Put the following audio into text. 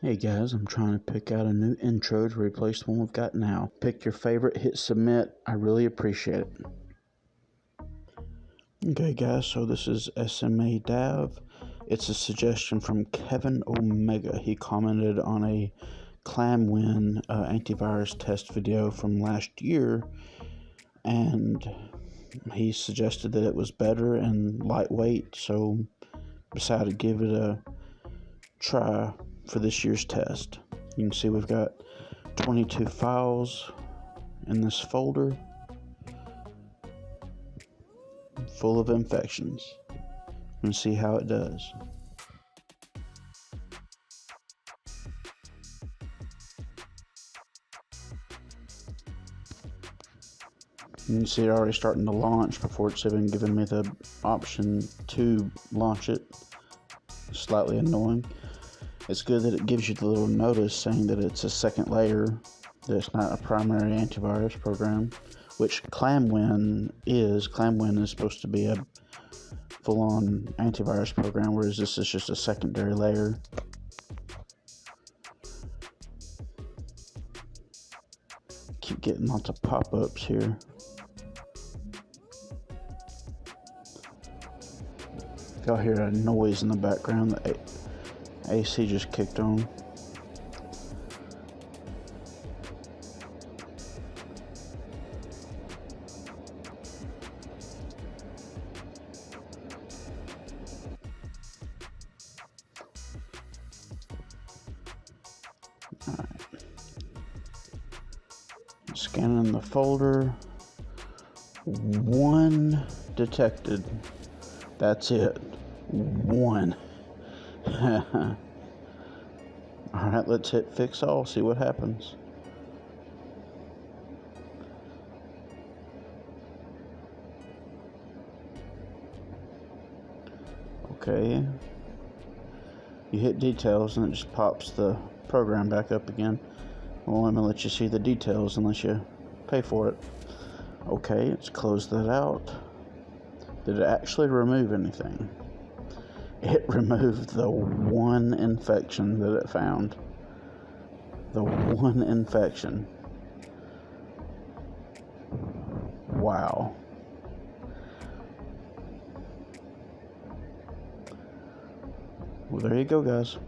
Hey guys, I'm trying to pick out a new intro to replace the one we've got now. Pick your favorite, hit submit. I really appreciate it. Okay guys, so this is SMADAV. It's a suggestion from Kevin Omega. He commented on a clamwin antivirus test video from last year, and he suggested that it was better and lightweight, so decided to give it a try for this year's test. You can see we've got 22 files in this folder full of infections. And see how it does. You can see it already starting to launch before it's even giving me the option to launch it. Slightly annoying. It's good that it gives you the little notice saying that it's a second layer, that it's not a primary antivirus program, which clamwin is. Clamwin is supposed to be a full-on antivirus program, whereas this is just a secondary layer. Keep getting lots of pop-ups here. Y'all hear a noise in the background. The AC just kicked on. Alright. Scanning the folder. One detected. That's it. One. Alright, let's hit fix all, see what happens. Okay. You hit details and it just pops the program back up again. Well, I'm going to let you see the details unless you pay for it. Okay, let's close that out. Did it actually remove anything? It removed the one infection that it found. The one infection. Wow. Well, there you go, guys.